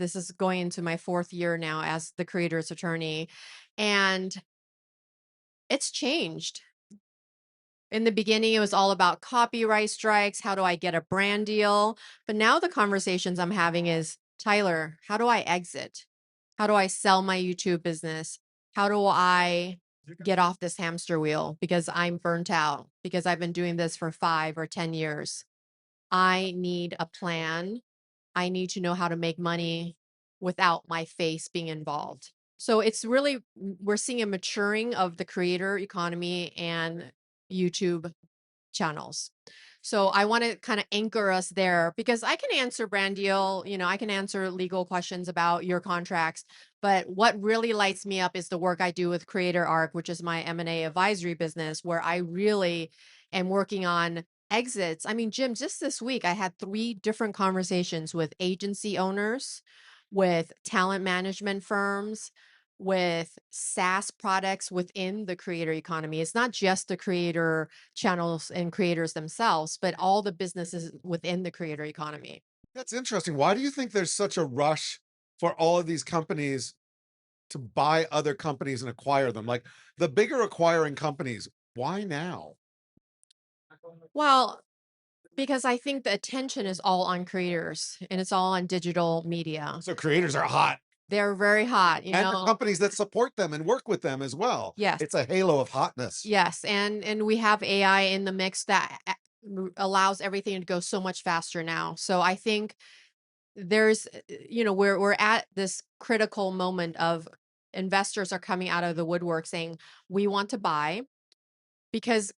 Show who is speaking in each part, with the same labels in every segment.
Speaker 1: This is going into my 4th year now as the creator's attorney, and it's changed. In the beginning, it was all about copyright strikes. How do I get a brand deal? But now the conversations I'm having is, Tyler, how do I exit? How do I sell my YouTube business? How do I get off this hamster wheel? Because I'm burnt out, because I've been doing this for 5 or 10 years. I need a plan. I need to know how to make money without my face being involved. So it's really, we're seeing a maturing of the creator economy and YouTube channels. So I want to kind of anchor us there, because I can answer brand deal, I can answer legal questions about your contracts, but what really lights me up is the work I do with Creator Arc, which is my M&A advisory business, where I really am working on exits. I mean, Jim, just this week, I had 3 different conversations with agency owners, with talent management firms, with SaaS products within the creator economy. It's not just the creator channels and creators themselves, but all the businesses within the creator economy.
Speaker 2: That's interesting. Why do you think there's such a rush for all of these companies to buy other companies and acquire them? Like the bigger acquiring companies, why now?
Speaker 1: Well, because I think the attention is all on creators and it's all on digital media.
Speaker 2: So creators are hot.
Speaker 1: They're very hot,
Speaker 2: And the companies that support them and work with them as well.
Speaker 1: Yes.
Speaker 2: It's a halo of hotness.
Speaker 1: Yes, and we have AI in the mix that allows everything to go so much faster now. So I think there's, we're at this critical moment of investors are coming out of the woodwork saying, we want to buy, because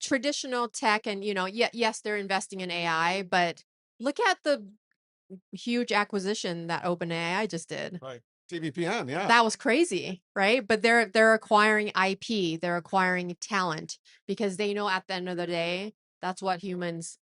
Speaker 1: traditional tech and, yes, they're investing in AI, but look at the huge acquisition that OpenAI just did.
Speaker 2: Right. TVPN, yeah.
Speaker 1: That was crazy, right? But they're acquiring IP, they're acquiring talent, because they know at the end of the day, that's what humans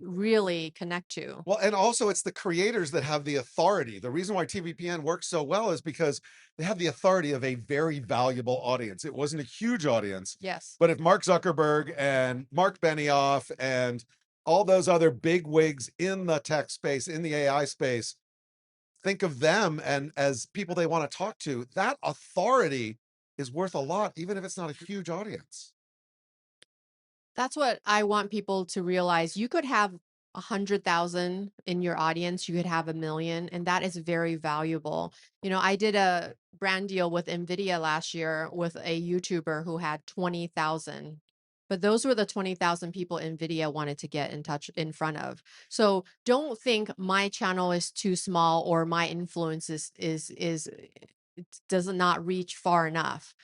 Speaker 1: really connect to.
Speaker 2: Well, and also it's the creators that have the authority. The reason why TVPN works so well is because they have the authority of a very valuable audience. It wasn't a huge audience.
Speaker 1: Yes.
Speaker 2: But if Mark Zuckerberg and Mark Benioff and all those other big wigs in the tech space, in the AI space, think of them and as people they want to talk to, that authority is worth a lot, even if it's not a huge audience.
Speaker 1: That's what I want people to realize. You could have 100,000 in your audience, you could have 1 million, and that is very valuable. I did a brand deal with NVIDIA last year with a YouTuber who had 20,000. But those were the 20,000 people NVIDIA wanted to get in front of. So don't think my channel is too small or my influence it does not reach far enough.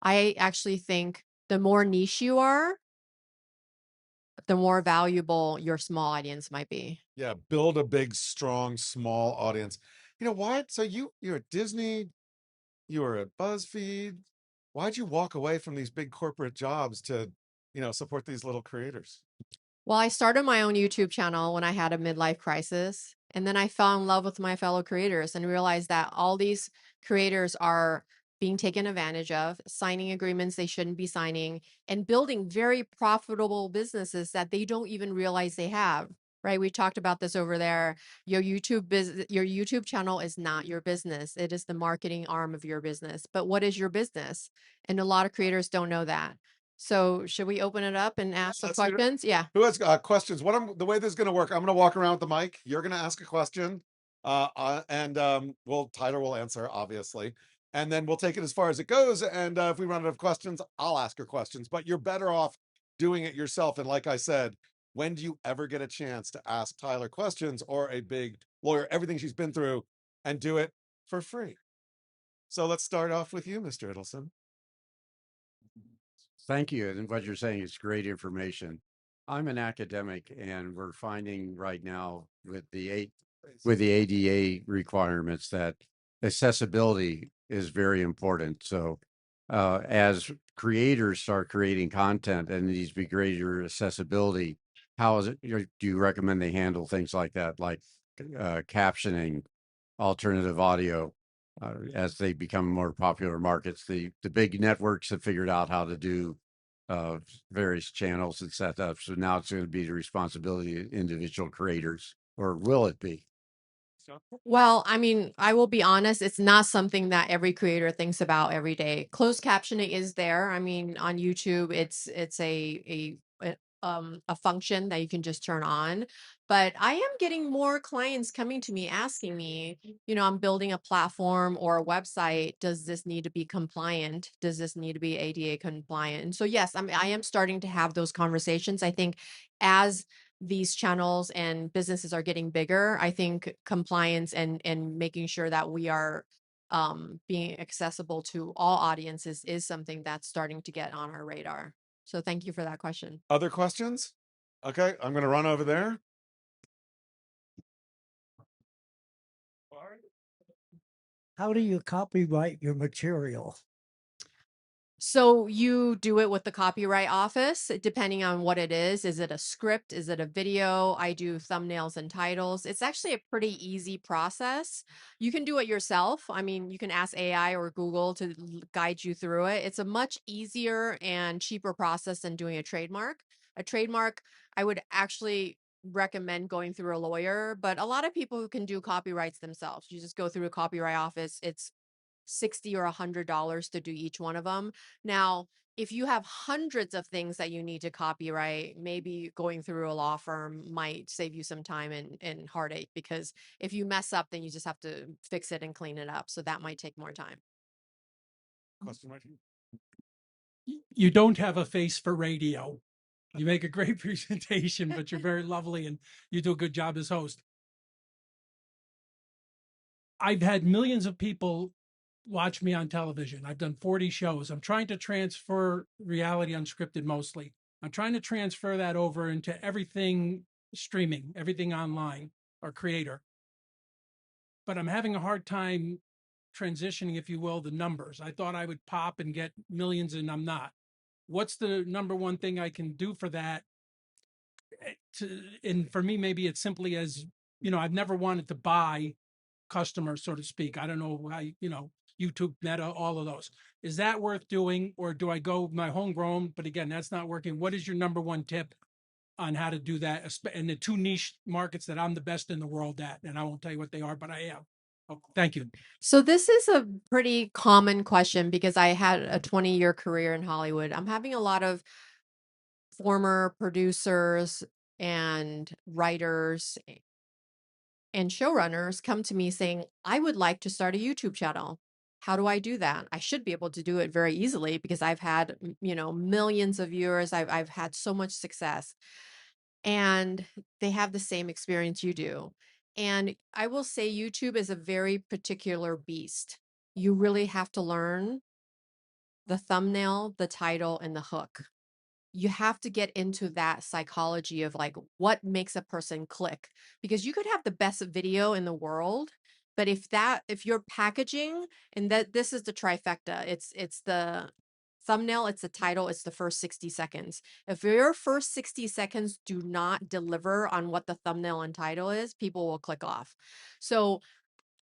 Speaker 1: I actually think the more niche you are, the more valuable your small audience might be.
Speaker 2: Yeah, build a big, strong, small audience. You know what? So you're at Disney, you were at BuzzFeed. Why'd you walk away from these big corporate jobs to, support these little creators?
Speaker 1: Well, I started my own YouTube channel when I had a midlife crisis. And then I fell in love with my fellow creators and realized that all these creators are being taken advantage of, signing agreements they shouldn't be signing, and building very profitable businesses that they don't even realize they have. Right? We talked about this over there. Your YouTube channel is not your business. It is the marketing arm of your business. But what is your business? And a lot of creators don't know that. So should we open it up and ask some questions? Yeah.
Speaker 2: Who has questions? The way this is going to work, I'm going to walk around with the mic. You're going to ask a question, and Tyler will answer, obviously, and then we'll take it as far as it goes. And if we run out of questions, I'll ask her questions. But you're better off doing it yourself. And like I said, when do you ever get a chance to ask Tyler questions or a big lawyer, everything she's been through, and do it for free? So let's start off with you, Mr. Idelson.
Speaker 3: Thank you. And what you're saying is great information. I'm an academic, and we're finding right now with the ADA requirements that accessibility is very important. So as creators start creating content and needs to be greater accessibility, how is it, do you recommend they handle things like that, like captioning, alternative audio, as they become more popular markets? The big networks have figured out how to do various channels and setups. So now it's going to be the responsibility of individual creators, or will it be?
Speaker 1: Well, I mean, I will be honest, it's not something that every creator thinks about every day. Closed captioning is there. I mean, on YouTube, it's a function that you can just turn on. But I am getting more clients coming to me asking me, I'm building a platform or a website. Does this need to be compliant? Does this need to be ADA compliant? And so, yes, I am starting to have those conversations. I think as these channels and businesses are getting bigger, I think compliance and making sure that we are being accessible to all audiences is something that's starting to get on our radar. So thank you for that question.
Speaker 2: Other questions? Okay, I'm going to run over there.
Speaker 4: How do you copyright your material?
Speaker 1: So you do it with the copyright office, depending on what it is. Is it a script? Is it a video? I do thumbnails and titles. It's actually a pretty easy process. You can do it yourself. I mean, you can ask AI or Google to guide you through it. It's a much easier and cheaper process than doing a trademark. A trademark, I would actually recommend going through a lawyer, but a lot of people who can do copyrights themselves. You just go through a copyright office. It's $60 or $100 to do each one of them. Now, if you have hundreds of things that you need to copyright, maybe going through a law firm might save you some time and heartache, because if you mess up, then you just have to fix it and clean it up. So that might take more time.
Speaker 2: Question right here.
Speaker 5: You don't have a face for radio. You make a great presentation, but you're very lovely and you do a good job as host. I've had millions of people watch me on television. I've done 40 shows. I'm trying to transfer reality unscripted mostly. I'm trying to transfer that over into everything streaming, everything online or creator. But I'm having a hard time transitioning, if you will, the numbers. I thought I would pop and get millions and I'm not. What's the number one thing I can do for that? And for me, maybe it's simply as, I've never wanted to buy customers, so to speak. I don't know how, YouTube, Meta, all of those. Is that worth doing, or do I go my homegrown? But again, that's not working. What is your number one tip on how to do that in the two niche markets that I'm the best in the world at? And I won't tell you what they are, but I am. Oh, thank you.
Speaker 1: So this is a pretty common question because I had a 20-year career in Hollywood. I'm having a lot of former producers and writers and showrunners come to me saying, I would like to start a YouTube channel. How do I do that? I should be able to do it very easily because I've had, millions of viewers. I've had so much success, and they have the same experience you do. And I will say YouTube is a very particular beast. You really have to learn the thumbnail, the title, and the hook. You have to get into that psychology of like what makes a person click, because you could have the best video in the world, but if your packaging, and that this is the trifecta, it's the thumbnail, it's the title, it's the first 60 seconds. If your first 60 seconds do not deliver on what the thumbnail and title is, people will click off. So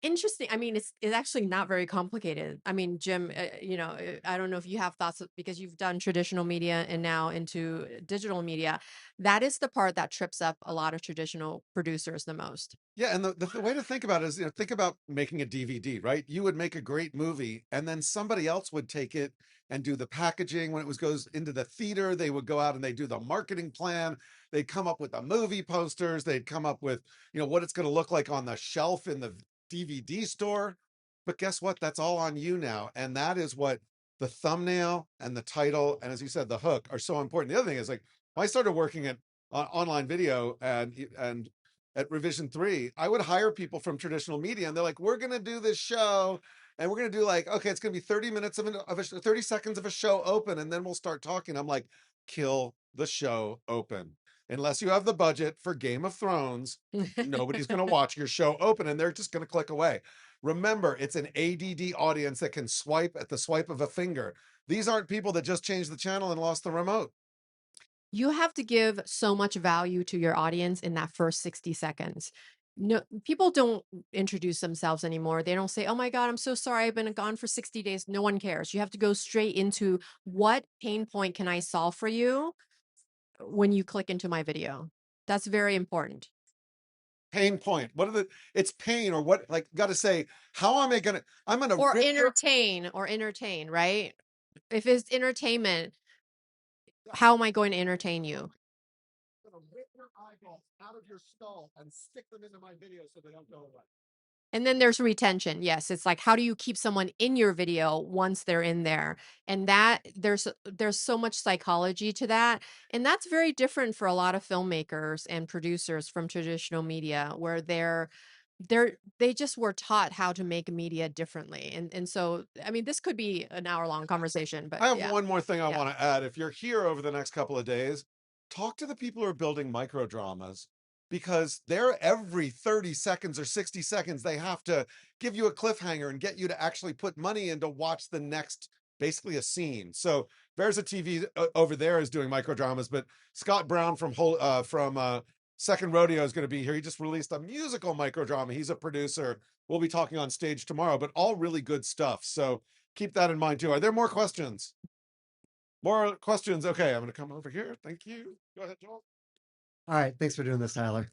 Speaker 1: interesting. I mean, it's actually not very complicated. I mean, Jim, I don't know if you have thoughts because you've done traditional media and now into digital media. That is the part that trips up a lot of traditional producers the most.
Speaker 2: Yeah, and the way to think about it is, think about making a DVD, right? You would make a great movie, and then somebody else would take it and do the packaging. When it goes into the theater, they would go out and they do the marketing plan. They'd come up with the movie posters. They'd come up with, what it's going to look like on the shelf in the DVD store. But guess what? That's all on you now, and that is what the thumbnail and the title, and as you said, the hook are so important. The other thing is, like, when I started working at online video and at Revision 3, I would hire people from traditional media, and they're like, we're going to do this show, and we're going to do like, okay, it's going to be 30 minutes of 30 seconds of a show open, and then we'll start talking. I'm like, kill the show open. Unless you have the budget for Game of Thrones, nobody's going to watch your show open, and they're just going to click away. Remember, it's an ADD audience that can swipe at the swipe of a finger. These aren't people that just changed the channel and lost the remote.
Speaker 1: You have to give so much value to your audience in that first 60 seconds. No, people don't introduce themselves anymore. They don't say, oh my God, I'm so sorry, I've been gone for 60 days. No one cares. You have to go straight into what pain point can I solve for you when you click into my video. That's very important.
Speaker 2: pain point? What are the, it's pain or what, like, got to say, how am I going to, I'm going to
Speaker 1: Or
Speaker 2: rip your,
Speaker 1: entertain, right? If it's entertainment, how am I going to entertain you?
Speaker 2: I'm gonna rip your eyeballs out of your skull and stick them into my video so they don't go away.
Speaker 1: And then there's retention. Yes, it's like, how do you keep someone in your video once they're in there? And that there's so much psychology to that. And that's very different for a lot of filmmakers and producers from traditional media, where they just were taught how to make media differently. And so, I mean, this could be an hour-long conversation, but
Speaker 2: I have
Speaker 1: yeah.
Speaker 2: one more thing I
Speaker 1: Yeah.
Speaker 2: want to add. If you're here over the next couple of days, talk to the people who are building micro dramas, because they're every 30 seconds or 60 seconds, they have to give you a cliffhanger and get you to actually put money in to watch the next, basically a scene. So there's a TV over there is doing micro dramas, but Scott Brown from Second Rodeo is going to be here. He just released a musical micro drama. He's a producer. We'll be talking on stage tomorrow, but all really good stuff. So keep that in mind too. Are there more questions? More questions? Okay, I'm going to come over here. Thank you. Go ahead, Joel.
Speaker 6: All right, thanks for doing this, Tyler.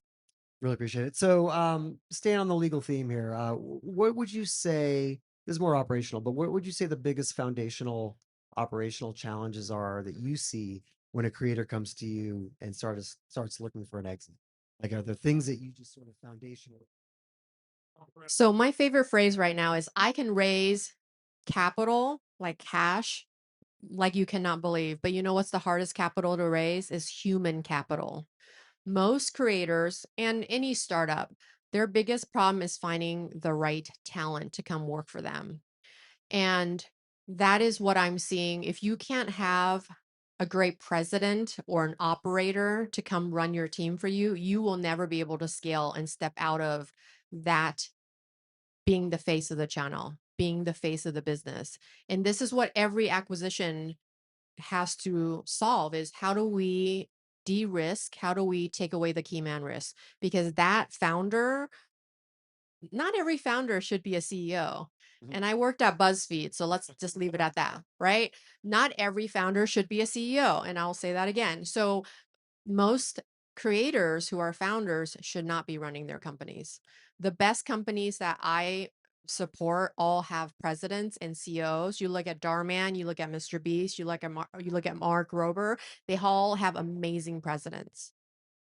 Speaker 6: Really appreciate it. So, staying on the legal theme here, what would you say, this is more operational, but what would you say the biggest foundational operational challenges are that you see when a creator comes to you and starts looking for an exit? Like, are there things that you just sort of foundational?
Speaker 1: So my favorite phrase right now is, I can raise capital, like cash, like you cannot believe. But you know what's the hardest capital to raise? Is human capital. Most creators and any startup, their biggest problem is finding the right talent to come work for them. And that is what I'm seeing. If you can't have a great president or an operator to come run your team for you, you will never be able to scale and step out of that being the face of the channel, being the face of the business. And this is what every acquisition has to solve, is how do we de-risk? How do we take away the key man risk? Because that founder, not every founder should be a CEO. And I worked at BuzzFeed, so let's just leave it at that, right? Not every founder should be a CEO. And I'll say that again. So most creators who are founders should not be running their companies. The best companies that I support all have presidents and CEOs. You look at Darman, you look at Mr. Beast, you look at Mark Rober. They all have amazing presidents.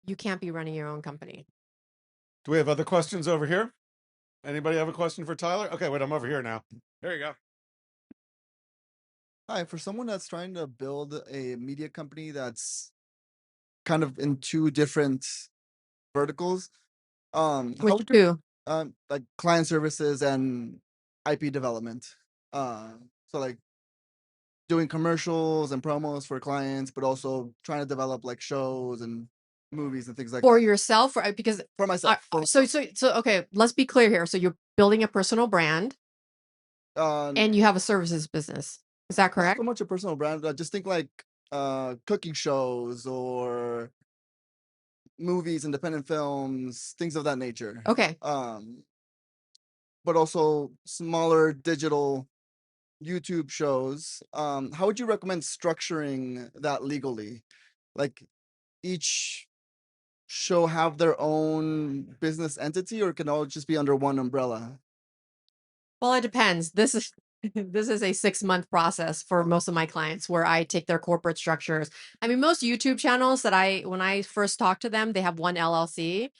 Speaker 1: You can't be running your own company.
Speaker 2: Do we have other questions over here? Anybody have a question for Tyler? Okay, wait, I'm over here now. There you go.
Speaker 7: Hi, for someone that's trying to build a media company that's kind of in two different verticals, how
Speaker 1: Which
Speaker 7: would you,
Speaker 1: two?
Speaker 7: like client services and IP development. So like doing commercials and promos for clients, but also trying to develop like shows and movies and things like
Speaker 1: For
Speaker 7: that.
Speaker 1: yourself, or because
Speaker 7: For myself.
Speaker 1: so okay, let's be clear here. So you're building a personal brand
Speaker 7: Not
Speaker 1: and you have a services business. Is that correct?
Speaker 7: so much a personal brand. I just think like cooking shows or movies, independent films, things of that nature.
Speaker 1: Okay.
Speaker 7: But also smaller digital YouTube shows. How would you recommend structuring that legally? Like each show have their own business entity, or can all just be under one umbrella?
Speaker 1: Well, it depends. This is this is a 6-month process for most of my clients, where I take their corporate structures. I mean, most YouTube channels that when I first talk to them, they have one LLC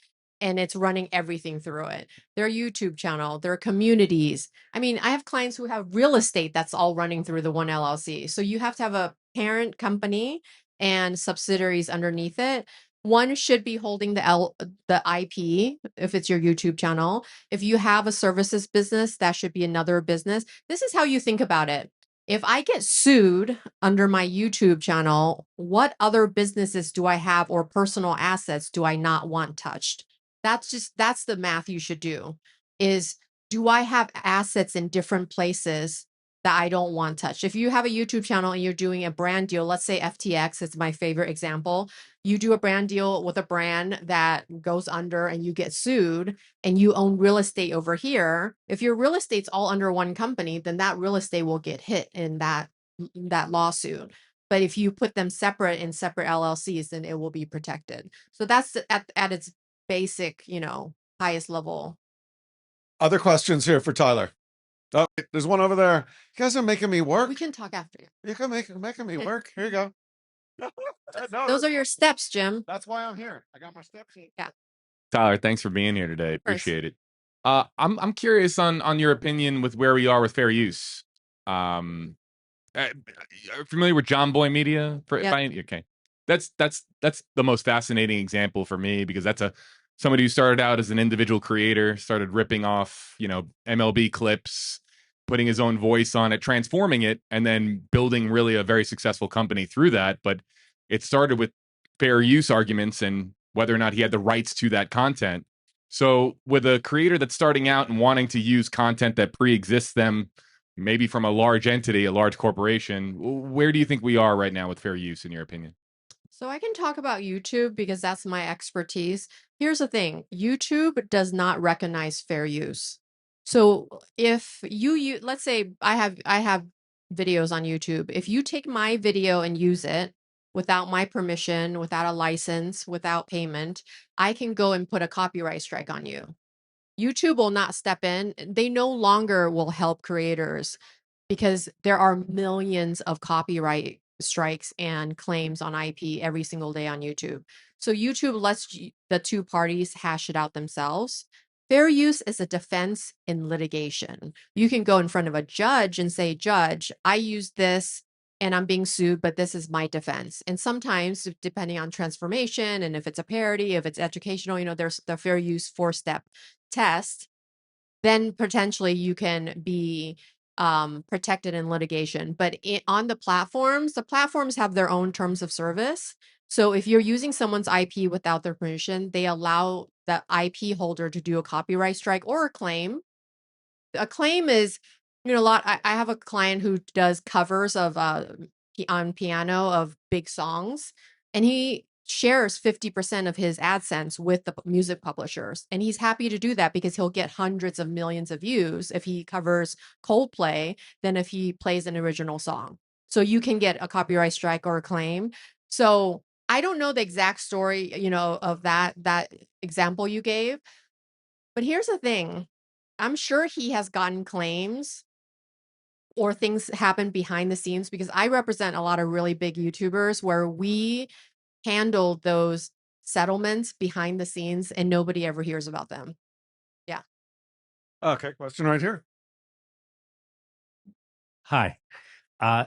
Speaker 1: and it's running everything through it. Their YouTube channel, their communities. I mean, I have clients who have real estate that's all running through the one LLC. So you have to have a parent company and subsidiaries underneath it. One should be holding the IP if it's your YouTube channel. If you have a services business, that should be another business. This is how you think about it. If I get sued under my YouTube channel, what other businesses do I have or personal assets do I not want touched? That's the math you should do, is, do I have assets in different places that I don't want touched? If you have a YouTube channel and you're doing a brand deal, let's say FTX is my favorite example. You do a brand deal with a brand that goes under and you get sued and you own real estate over here. If your real estate's all under one company, then that real estate will get hit in that lawsuit. But if you put them separate in separate LLCs, then it will be protected. So that's at its basic, highest level.
Speaker 2: Other questions here for Tyler. Oh, wait, there's one over there. You guys are making me work.
Speaker 1: We can talk after you.
Speaker 2: You can making me work. Here you go. No,
Speaker 1: Those are your steps, Jim.
Speaker 2: that's why I'm here. I got my steps in.
Speaker 1: Yeah.
Speaker 8: Tyler, thanks for being here today.
Speaker 1: Of course.
Speaker 8: Appreciate it. I'm curious on your opinion with where we are with fair use. Are you familiar with John Boy Media?
Speaker 1: Yep.
Speaker 8: Okay, that's the most fascinating example for me, because that's somebody who started out as an individual creator, started ripping off MLB clips, putting his own voice on it, transforming it, and then building really a very successful company through that. But it started with fair use arguments and whether or not he had the rights to that content. So with a creator that's starting out and wanting to use content that pre-exists them, maybe from a large entity, a large corporation, where do you think we are right now with fair use, in your opinion?
Speaker 1: So I can talk about YouTube because that's my expertise. Here's the thing. YouTube does not recognize fair use. So if let's say I have videos on YouTube. If you take my video and use it without my permission, without a license, without payment, I can go and put a copyright strike on you. YouTube will not step in. They no longer will help creators because there are millions of copyright strikes and claims on IP every single day on YouTube. So YouTube lets the two parties hash it out themselves. Fair use is a defense in litigation. You can go in front of a judge and say, Judge, I used this and I'm being sued, but this is my defense. And sometimes, depending on transformation and if it's a parody, if it's educational, there's the fair use 4-step test, then potentially you can be protected in litigation. But on the platforms have their own terms of service. So if you're using someone's IP without their permission, they allow the IP holder to do a copyright strike or a claim. A claim is, I have a client who does covers of on piano of big songs, and he shares 50% of his AdSense with the music publishers. And he's happy to do that because he'll get hundreds of millions of views if he covers Coldplay than if he plays an original song. So you can get a copyright strike or a claim. So I don't know the exact story, of that example you gave. But here's the thing. I'm sure he has gotten claims or things happen behind the scenes, because I represent a lot of really big YouTubers where we handle those settlements behind the scenes and nobody ever hears about them. Yeah.
Speaker 2: Okay, question right here.
Speaker 9: Hi.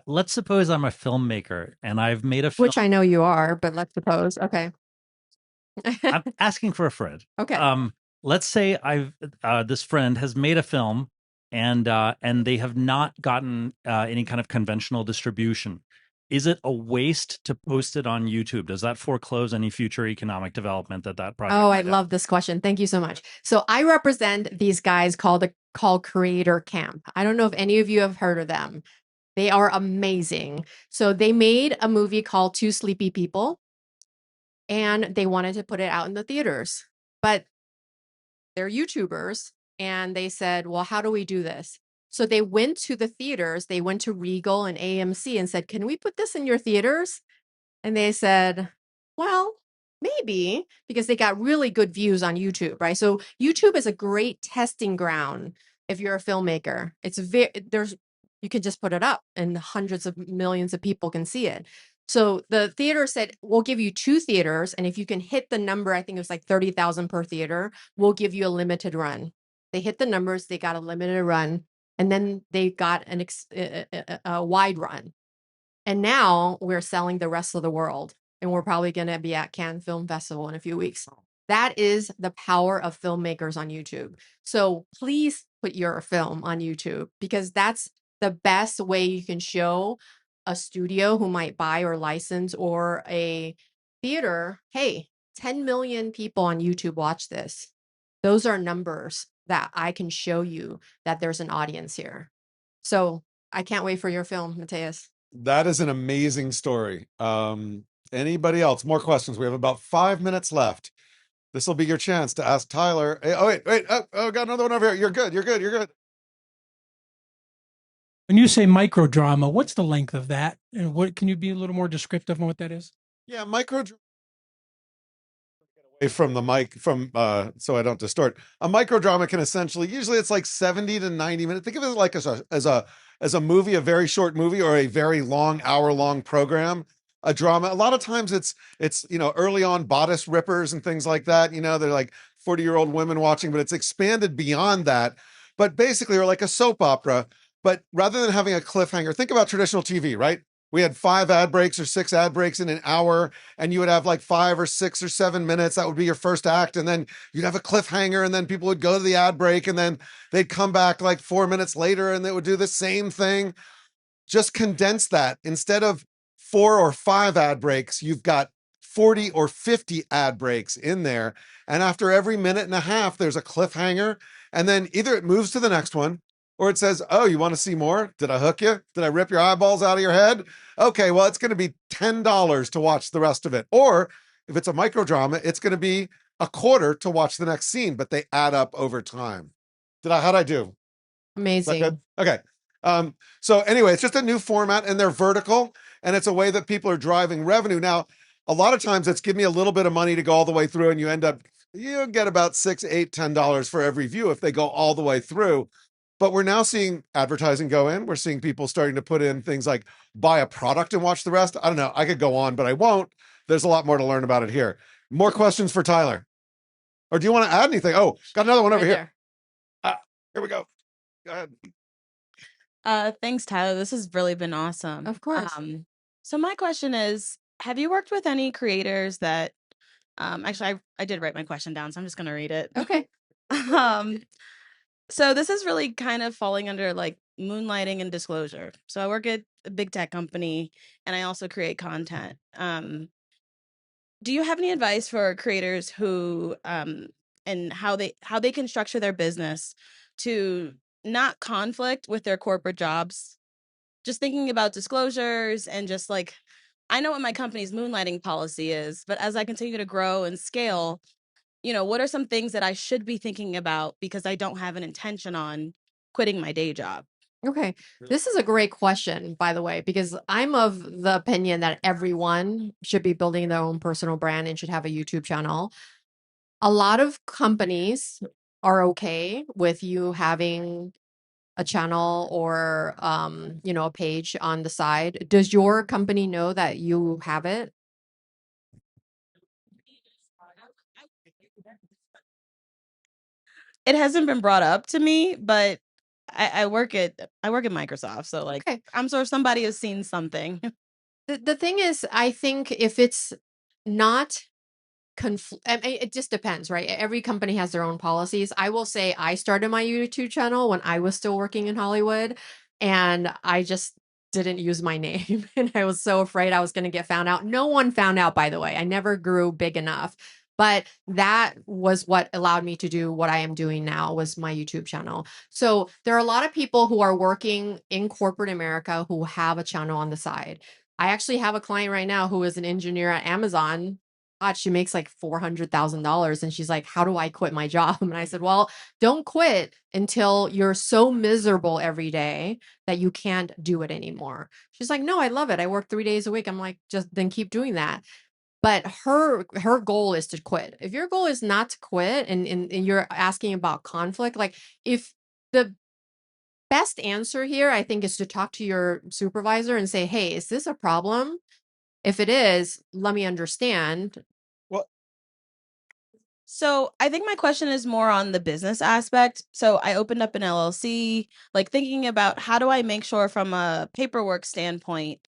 Speaker 9: Let's suppose I'm a filmmaker and I've made a film.
Speaker 1: Which I know you are, but let's suppose. Okay.
Speaker 9: I'm asking for a friend.
Speaker 1: Okay.
Speaker 9: Let's say this friend has made a film and they have not gotten any kind of conventional distribution. Is it a waste to post it on YouTube? Does that foreclose any future economic development that project?
Speaker 1: Oh, I love this question. Thank you so much. So I represent these guys called Creator Camp. I don't know if any of you have heard of them. They are amazing. So they made a movie called Two Sleepy People, and they wanted to put it out in the theaters, but they're YouTubers, and they said, well, how do we do this? So they went to the theaters, they went to Regal and AMC and said, can we put this in your theaters? And they said, well, maybe, because they got really good views on YouTube, right? So YouTube is a great testing ground if you're a filmmaker. You can just put it up and hundreds of millions of people can see it. So the theater said, we'll give you 2 theaters, and if you can hit the number, I think it was like 30,000 per theater, we'll give you a limited run. They hit the numbers, they got a limited run, and then they got a wide run. And now we're selling the rest of the world, and we're probably going to be at Cannes Film Festival in a few weeks. That is the power of filmmakers on YouTube. So please put your film on YouTube, because that's the best way you can show a studio who might buy or license, or a theater, hey, 10 million people on YouTube watch this. Those are numbers that I can show you that there's an audience here. So I can't wait for your film, Mateus.
Speaker 2: That is an amazing story. Anybody else? More questions? We have about 5 minutes left. This will be your chance to ask Tyler. Hey, oh, wait. Oh, got another one over here. You're good.
Speaker 5: When you say micro drama, what's the length of that? And what can you be a little more descriptive on what that is?
Speaker 2: Yeah, micro. from the mic so I don't distort. A microdrama can essentially, usually it's like 70 to 90 minutes. Think of it like as a movie, a very short movie, or a very long hour-long program. A drama, a lot of times it's early on bodice rippers and things like that. They're like 40-year-old women watching, but it's expanded beyond that. But basically, or like a soap opera. But rather than having a cliffhanger, think about traditional TV, right? We had 5 ad breaks or 6 ad breaks in an hour, and you would have like 5 or 6 or 7 minutes. That would be your first act. And then you'd have a cliffhanger, and then people would go to the ad break, and then they'd come back like 4 minutes later and they would do the same thing. Just condense that. Instead of 4 or 5 ad breaks, you've got 40 or 50 ad breaks in there. And after every minute and a half, there's a cliffhanger. And then either it moves to the next one, or it says, oh, you want to see more? Did I hook you? Did I rip your eyeballs out of your head? Okay, well, it's going to be $10 to watch the rest of it. Or if it's a microdrama, it's going to be $0.25 to watch the next scene, but they add up over time. How'd I do?
Speaker 1: Amazing.
Speaker 2: Okay. So anyway, it's just a new format, and they're vertical, and it's a way that people are driving revenue. Now, a lot of times it's give me a little bit of money to go all the way through, and you get about $6, $8, $10 for every view if they go all the way through. But we're now seeing advertising go in. We're seeing people starting to put in things like buy a product and watch the rest. I don't know. I could go on, but I won't. There's a lot more to learn about it here. More questions for Tyler? Or do you want to add anything? Oh, got another one over here. Here we go. Go ahead.
Speaker 10: Thanks, Tyler. This has really been awesome.
Speaker 1: Of course.
Speaker 10: So my question is, have you worked with any creators that actually I did write my question down, so I'm just gonna read it.
Speaker 1: Okay.
Speaker 10: So this is really kind of falling under like moonlighting and disclosure. So I work at a big tech company, and I also create content. Do you have any advice for creators who and how they can structure their business to not conflict with their corporate jobs? Just thinking about disclosures and just like, I know what my company's moonlighting policy is, but as I continue to grow and scale, what are some things that I should be thinking about because I don't have an intention on quitting my day job?
Speaker 1: Okay. This is a great question, by the way, because I'm of the opinion that everyone should be building their own personal brand and should have a YouTube channel. A lot of companies are okay with you having a channel or a page on the side. Does your company know that you have it?
Speaker 10: It hasn't been brought up to me, but I work at Microsoft, so like
Speaker 1: Okay.
Speaker 10: I'm sure somebody has seen something.
Speaker 1: The thing is, I think if it's not it just depends, right? Every company has their own policies. I will say I started my YouTube channel when I was still working in Hollywood, and I just didn't use my name. And I was so afraid I was going to get found out. No one found out, by the way. I never grew big enough. But that was what allowed me to do what I am doing now, was my YouTube channel. So there are a lot of people who are working in corporate America who have a channel on the side. I actually have a client right now who is an engineer at Amazon. God, she makes like $400,000. And she's like, how do I quit my job? And I said, well, don't quit until you're so miserable every day that you can't do it anymore. She's like, no, I love it. I work 3 days a week. I'm like, just then keep doing that. But her goal is to quit. If your goal is not to quit and you're asking about conflict, like if the best answer here, I think, is to talk to your supervisor and say, hey, is this a problem? If it is, let me understand.
Speaker 10: So I think my question is more on the business aspect. So I opened up an LLC, like thinking about how do I make sure from a paperwork standpoint,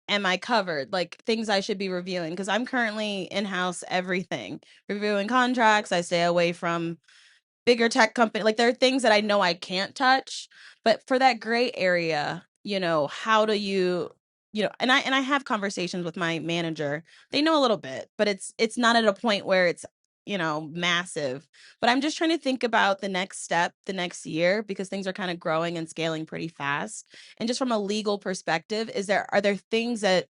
Speaker 10: am I covered? Like things I should be reviewing, because I'm currently in-house everything, reviewing contracts. I stay away from bigger tech company. Like there are things that I know I can't touch, but for that gray area, how do you, and I have conversations with my manager. They know a little bit, but it's not at a point where it's, massive. But I'm just trying to think about the next step, the next year, because things are kind of growing and scaling pretty fast. And just from a legal perspective, are there things that,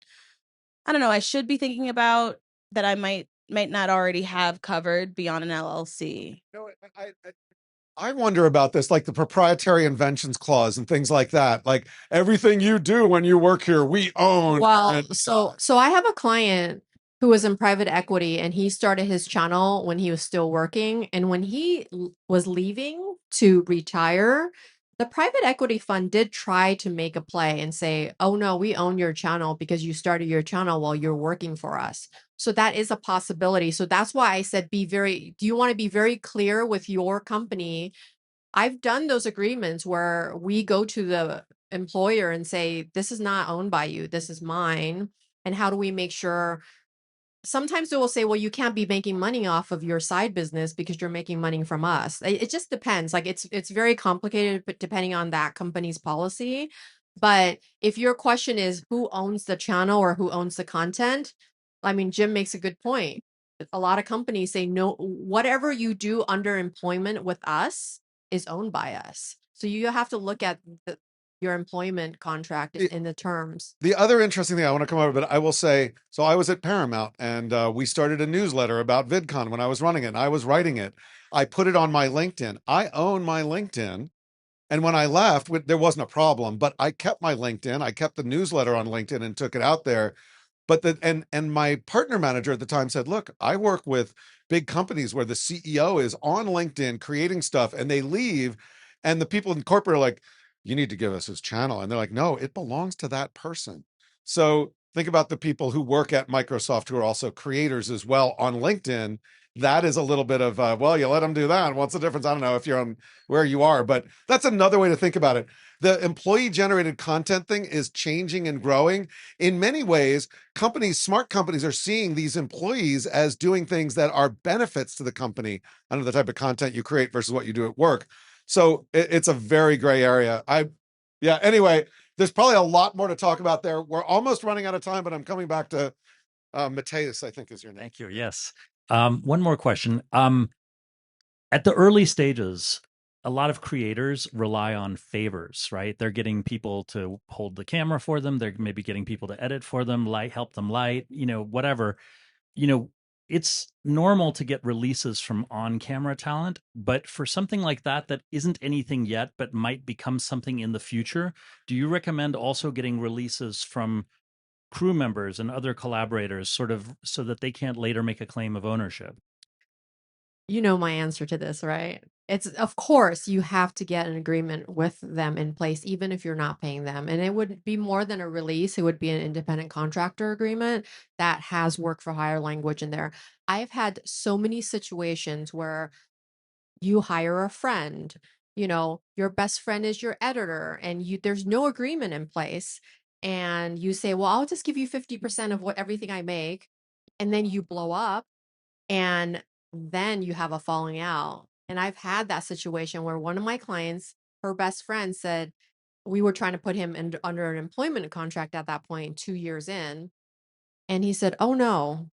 Speaker 10: I don't know, I should be thinking about that I might not already have covered beyond an LLC?
Speaker 2: I wonder about this, like the proprietary inventions clause and things like that. Like everything you do when you work here, we own.
Speaker 1: Well, so I have a client who was in private equity, and he started his channel when he was still working. And when he was leaving to retire, the private equity fund did try to make a play and say, oh no, we own your channel because you started your channel while you're working for us. So that is a possibility. So that's why I said, do you want to be very clear with your company? I've done those agreements where we go to the employer and say, this is not owned by you, this is mine. And how do we make sure? Sometimes they will say, well, you can't be making money off of your side business because you're making money from us. It just depends. Like it's very complicated, but depending on that company's policy. But if your question is who owns the channel or who owns the content, I mean, Jim makes a good point. A lot of companies say, no, whatever you do under employment with us is owned by us. So you have to look at your employment contract in the terms.
Speaker 2: The other interesting thing I want to come over, but I will say, so I was at Paramount and we started a newsletter about VidCon when I was running it and I was writing it. I put it on my LinkedIn. I own my LinkedIn. And when I left, there wasn't a problem, but I kept my LinkedIn. I kept the newsletter on LinkedIn and took it out there. But and my partner manager at the time said, look, I work with big companies where the CEO is on LinkedIn creating stuff and they leave. And the people in corporate are like, you need to give us his channel. And they're like, no, it belongs to that person. So think about the people who work at Microsoft who are also creators as well on LinkedIn. That is a little bit of, well, you let them do that. What's the difference? I don't know if you're on where you are, but that's another way to think about it. The employee generated content thing is changing and growing. In many ways, smart companies are seeing these employees as doing things that are benefits to the company under the type of content you create versus what you do at work. So it's a very gray area. Anyway, there's probably a lot more to talk about there. We're almost running out of time, but I'm coming back to Mateus, I think is your name.
Speaker 9: Thank you. Yes. One more question. At the early stages, a lot of creators rely on favors, right? They're getting people to hold the camera for them. They're maybe getting people to edit for them, help them light, whatever. It's normal to get releases from on-camera talent, but for something like that isn't anything yet, but might become something in the future, do you recommend also getting releases from crew members and other collaborators sort of so that they can't later make a claim of ownership?
Speaker 1: You know my answer to this, right? It's, of course, you have to get an agreement with them in place, even if you're not paying them. And it would be more than a release. It would be an independent contractor agreement that has work for hire language in there. I've had so many situations where you hire a friend, your best friend is your editor, and there's no agreement in place. And you say, well, I'll just give you 50% of everything I make. And then you blow up. And then you have a falling out. And I've had that situation where one of my clients, her best friend said, we were trying to put him under an employment contract at that point, 2 years in. And he said, oh no,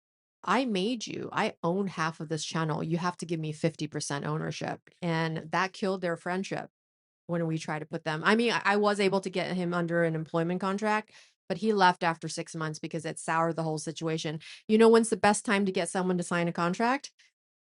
Speaker 1: I made you. I own half of this channel. You have to give me 50% ownership. And that killed their friendship when we tried to put them. I mean, I was able to get him under an employment contract, but he left after 6 months because it soured the whole situation. When's the best time to get someone to sign a contract?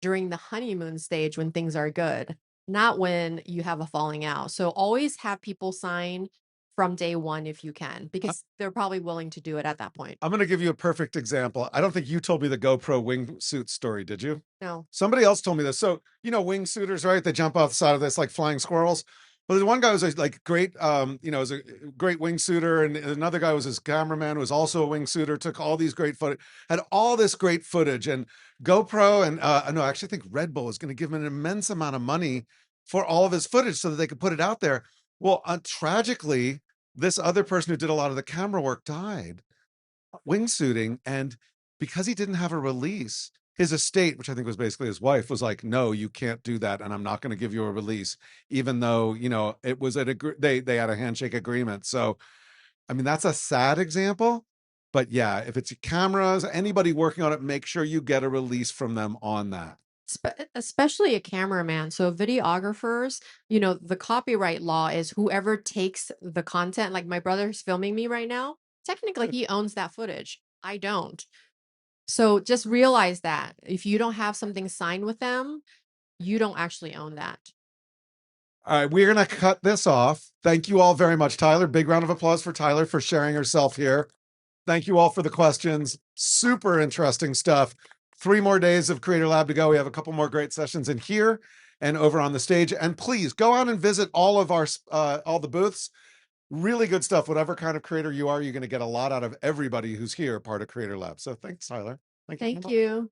Speaker 1: During the honeymoon stage when things are good, not when you have a falling out. So always have people sign from day one if you can, because they're probably willing to do it at that point.
Speaker 2: I'm going to give you a perfect example. I don't think you told me the GoPro wingsuit story, did you?
Speaker 1: No.
Speaker 2: Somebody else told me this. So, wingsuiters, right? They jump off the side of this like flying squirrels. But the one guy was like great, was a great wingsuiter, and another guy was his cameraman, who was also a wingsuiter, took all these great footage, had all this great footage, and GoPro and no, I actually think Red Bull is going to give him an immense amount of money for all of his footage so that they could put it out there. Well, tragically, this other person who did a lot of the camera work died wingsuiting, and because he didn't have a release, his estate, which I think was basically his wife, was like, no, you can't do that, and I'm not going to give you a release, even though it was they had a handshake agreement. So I mean, that's a sad example, but yeah, if it's cameras, anybody working on it, make sure you get a release from them on that.
Speaker 1: Especially a cameraman. So videographers, the copyright law is whoever takes the content, like my brother's filming me right now, technically he owns that footage. I don't. So just realize that if you don't have something signed with them, you don't actually own that.
Speaker 2: All right, we're going to cut this off. Thank you all very much, Tyler. Big round of applause for Tyler for sharing herself here. Thank you all for the questions. Super interesting stuff. 3 more days of Creator Lab to go. We have a couple more great sessions in here and over on the stage. And please go out and visit all of our all the booths. Really good stuff. Whatever kind of creator you are, you're going to get a lot out of everybody who's here, part of Creator Lab. So thanks, Tyler. Thank you.
Speaker 1: Thank you.